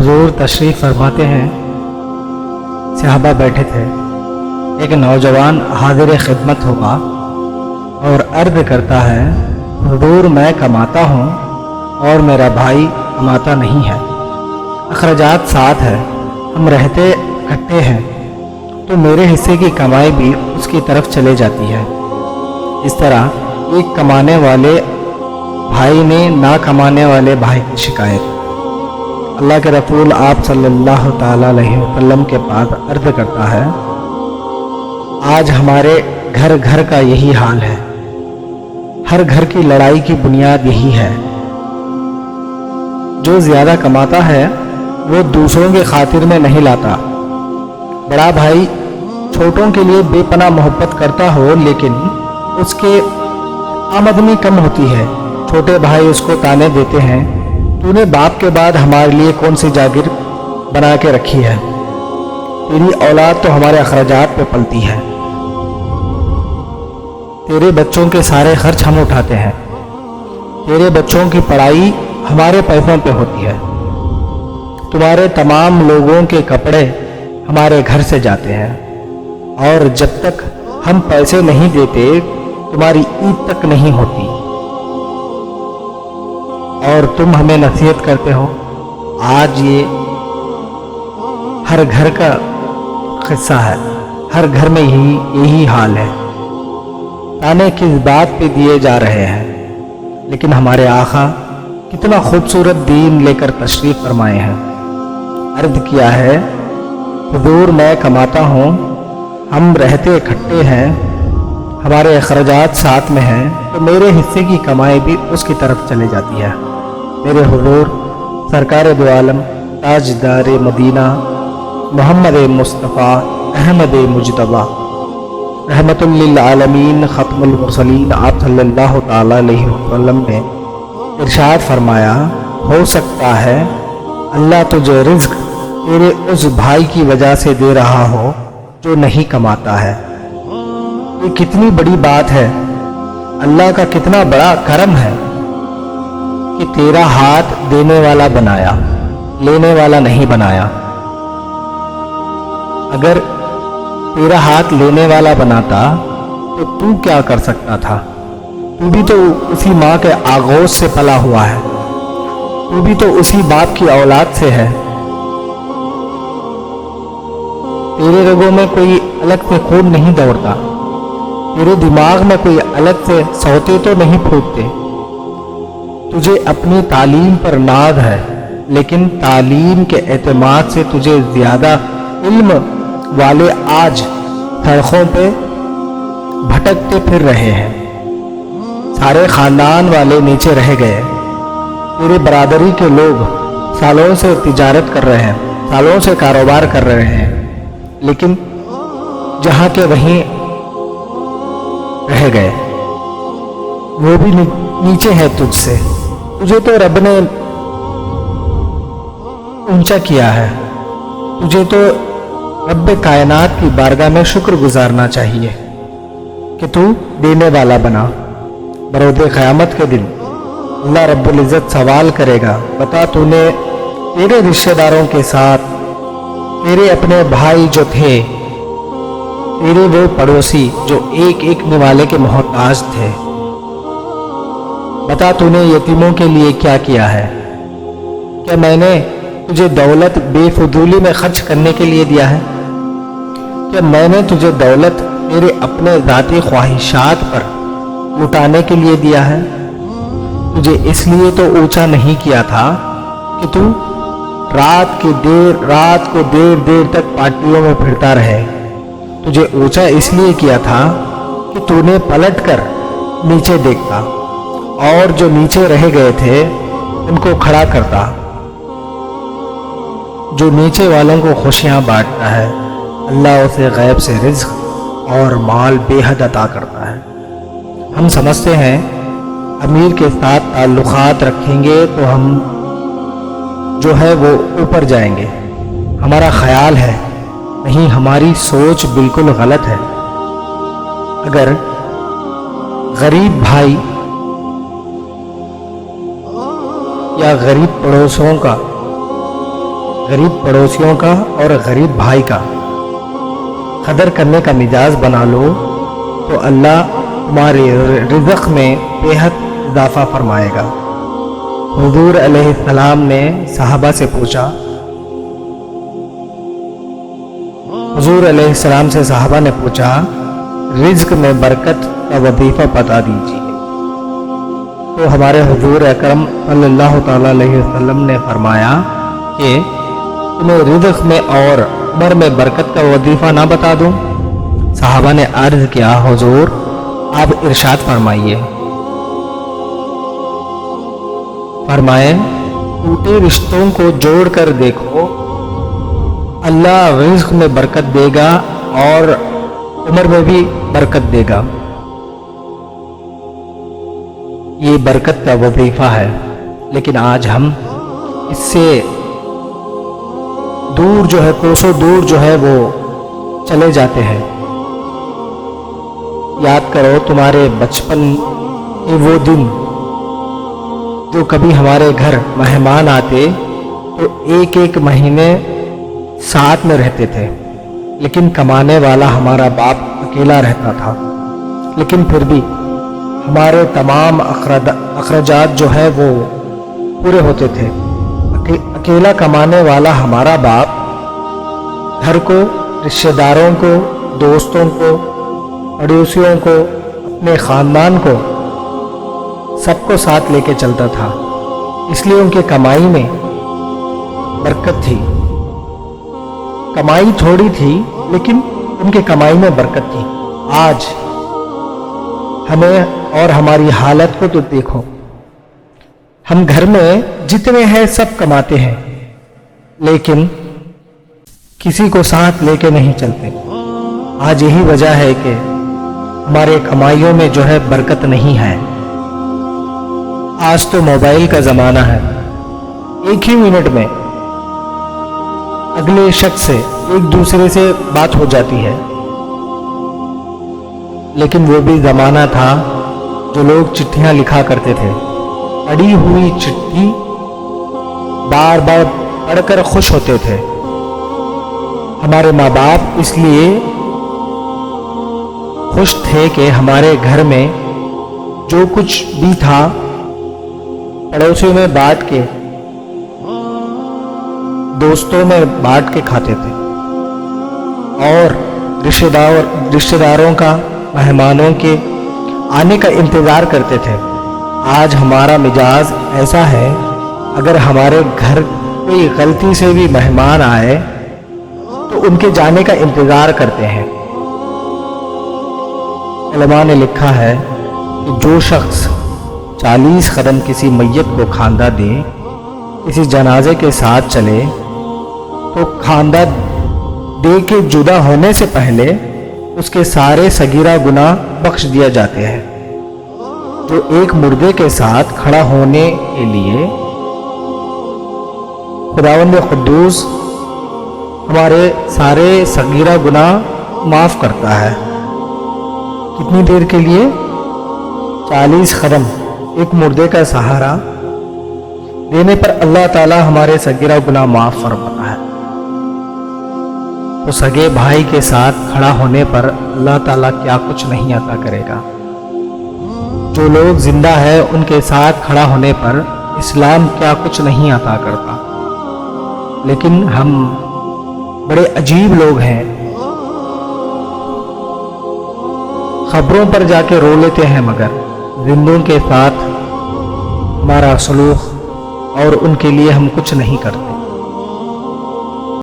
हुजूर तशरीफ़ फरमाते हैं, सहाबा बैठे थे। एक नौजवान हाजिर खिदमत होगा और अर्ज़ करता है, हुजूर मैं कमाता हूँ और मेरा भाई कमाता नहीं है, अखराजात साथ है, हम रहते इकट्ठे हैं, तो मेरे हिस्से की कमाई भी उसकी तरफ चले जाती है। इस तरह एक कमाने वाले भाई ने ना कमाने वाले भाई की शिकायत। अल्लाह के रसूल आप सल्लल्लाहु ताला अलैहि वसल्लम के पास अर्ज़ करता है, आज हमारे घर घर का यही हाल है। हर घर की लड़ाई की बुनियाद यही है। जो ज़्यादा कमाता है वो दूसरों की खातिर में नहीं लाता। बड़ा भाई छोटों के लिए बेपनाह मोहब्बत करता हो, लेकिन उसके आमदनी कम होती है। छोटे भाई उसको ताने देते हैं, तूने बाप के बाद हमारे लिए कौन सी जागीर बना के रखी है, तेरी औलाद तो हमारे अखराजात पे पलती है, तेरे बच्चों के सारे खर्च हम उठाते हैं, तेरे बच्चों की पढ़ाई हमारे पैसों पे होती है, तुम्हारे तमाम लोगों के कपड़े हमारे घर से जाते हैं, और जब तक हम पैसे नहीं देते तुम्हारी ईद तक नहीं होती, और तुम हमें नसीहत करते हो। आज ये हर घर का किस्सा है, हर घर में यही हाल है। ताने किस बात पे दिए जा रहे हैं, लेकिन हमारे आका कितना खूबसूरत दीन लेकर तशरीफ़ फरमाए हैं। अर्ज़ किया है, हुजूर मैं कमाता हूँ, हम रहते इकट्ठे हैं, हमारे अखराजात साथ में हैं, तो मेरे हिस्से की कमाई भी उसकी तरफ चली जाती है। मेरे हुजूर सरकार दो आलम ताजदार मदीना मोहम्मद मुस्तफ़ा अहमद मुजतबा रहमतुल लिल आलमीन ख़त्मुल मुरसलीन आप सल्लल्लाहु ताला अलैहि वसल्लम ने इरशाद फरमाया, हो सकता है अल्लाह तुझे रिज़्क़ तेरे उस भाई की वजह से दे रहा हो जो नहीं कमाता है। ये कितनी बड़ी बात है, अल्लाह का कितना बड़ा करम है कि तेरा हाथ देने वाला बनाया, लेने वाला नहीं बनाया। अगर तेरा हाथ लेने वाला बनाता तो तू क्या कर सकता था? तू भी तो उसी माँ के आगोश से पला हुआ है, तू भी तो उसी बाप की औलाद से है। तेरे रगों में कोई अलग से खून नहीं दौड़ता, तेरे दिमाग में कोई अलग से सौते तो नहीं फूटते। तुझे अपनी तालीम पर नाज है, लेकिन तालीम के एतमाद से तुझे ज्यादा इल्म वाले आज सड़कों पे भटकते फिर रहे हैं। सारे खानदान वाले नीचे रह गए। तेरे बरादरी के लोग सालों से तिजारत कर रहे हैं, सालों से कारोबार कर रहे हैं, लेकिन जहाँ के वहीं रह गए। वो भी नीचे है तुझसे। तुझे तो रब ने ऊंचा किया है, तुझे तो रब कायनात की बारगाह में शुक्र गुजारना चाहिए कि तू देने वाला बना। बरोज़े क़यामत के दिन अल्लाह रब्बुल इज़्ज़त सवाल करेगा, बता तूने तेरे रिश्तेदारों के साथ तेरे अपने भाई जो थे, तेरे वो पड़ोसी जो एक एक निवाले के मोहताज थे, बता तूने यतीमों के लिए क्या किया है? क्या मैंने तुझे दौलत बेफजूली में खर्च करने के लिए दिया है? क्या मैंने तुझे दौलत तेरे अपने ज़ाती ख्वाहिशात पर लुटाने के लिए दिया है? तुझे इसलिए तो ऊंचा नहीं किया था कि तू रात को देर देर तक पार्टियों में फिरता रहे। तुझे ऊंचा इसलिए किया था कि तूने पलट कर नीचे देखता और जो नीचे रह गए थे उनको खड़ा करता। जो नीचे वालों को खुशियां बांटता है, अल्लाह उसे गैब से रिज़्क़ और माल बेहद अता करता है। हम समझते हैं अमीर के साथ ताल्लुकात रखेंगे तो हम जो है वो ऊपर जाएंगे। हमारा ख्याल है, नहीं, हमारी सोच बिल्कुल गलत है। अगर गरीब भाई या गरीब पड़ोसियों का غریب پڑوسیوں کا اور غریب بھائی کا قدر کرنے کا مزاج بنا لو تو اللہ تمہارے رزق میں بے حد اضافہ فرمائے گا۔ حضور علیہ السلام نے صحابہ سے پوچھا، حضور علیہ السلام سے صحابہ نے پوچھا، رزق میں برکت کا وظیفہ بتا دیجیے۔ تو ہمارے حضور اکرم صلی اللہ تعالی علیہ وسلم نے فرمایا کہ تمہیں رزق میں اور عمر میں برکت کا وظیفہ نہ بتا دوں؟ صحابہ نے عرض کیا، حضور آپ ارشاد فرمائیے۔ فرمائے، ٹوٹے رشتوں کو جوڑ کر دیکھو، اللہ رزق میں برکت دے گا اور عمر میں بھی برکت دے گا۔ یہ برکت کا وظیفہ ہے، لیکن آج ہم اس سے دور جو ہے، کوسوں دور جو ہے وہ چلے جاتے ہیں۔ یاد کرو تمہارے بچپن کے وہ دن جو کبھی ہمارے گھر مہمان آتے تو ایک ایک مہینے ساتھ میں رہتے تھے، لیکن کمانے والا ہمارا باپ اکیلا رہتا تھا، لیکن پھر بھی ہمارے تمام اخراجات جو ہے وہ پورے ہوتے تھے۔ اکیلا کمانے والا ہمارا باپ گھر کو، رشتہ داروں کو، دوستوں کو، پڑوسیوں کو، اپنے خاندان کو، سب کو ساتھ لے کے چلتا تھا، اس لیے ان کی کمائی میں برکت تھی۔ کمائی تھوڑی تھی لیکن ان کی کمائی میں برکت تھی۔ آج ہمیں اور ہماری حالت کو تو دیکھو، ہم گھر میں جتنے ہیں سب کماتے ہیں، لیکن کسی کو ساتھ لے کے نہیں چلتے۔ آج یہی وجہ ہے کہ ہمارے کمائیوں میں جو ہے برکت نہیں ہے۔ آج تو موبائل کا زمانہ ہے، ایک ہی منٹ میں اگلے شخص سے ایک دوسرے سے بات ہو جاتی ہے، لیکن وہ بھی زمانہ تھا جو لوگ چٹھیاں لکھا کرتے تھے۔ پڑھی ہوئی چٹھی بار بار پڑھ کر خوش ہوتے تھے۔ ہمارے ماں باپ اس لیے خوش تھے کہ ہمارے گھر میں جو کچھ بھی تھا پڑوسیوں میں بانٹ کے، دوستوں میں بانٹ کے کھاتے تھے، اور رشتہ داروں کا، مہمانوں کے آنے کا انتظار کرتے تھے۔ آج ہمارا مزاج ایسا ہے، اگر ہمارے گھر کوئی غلطی سے بھی مہمان آئے تو ان کے جانے کا انتظار کرتے ہیں۔ علماء نے لکھا ہے کہ جو شخص 40 قدم کسی میت کو کھاندہ دے، کسی جنازے کے ساتھ چلے، تو کھاندہ دے کے جدا ہونے سے پہلے اس کے سارے صغیرہ گناہ بخش دیا جاتے ہیں۔ جو ایک مردے کے ساتھ کھڑا ہونے کے لیے خداوند قدوس ہمارے سارے صغیرہ گناہ معاف کرتا ہے۔ کتنی دیر کے لیے؟ 40 قدم ایک مردے کا سہارا دینے پر اللہ تعالی ہمارے صغیرہ گناہ معاف فرماتا ہے۔ تو سگے بھائی کے ساتھ کھڑا ہونے پر اللہ تعالیٰ کیا کچھ نہیں عطا کرے گا۔ جو لوگ زندہ ہے ان کے ساتھ کھڑا ہونے پر اسلام کیا کچھ نہیں عطا کرتا۔ لیکن ہم بڑے عجیب لوگ ہیں، خبروں پر جا کے رو لیتے ہیں مگر زندوں کے ساتھ ہمارا سلوک اور ان کے لیے ہم کچھ نہیں کرتے۔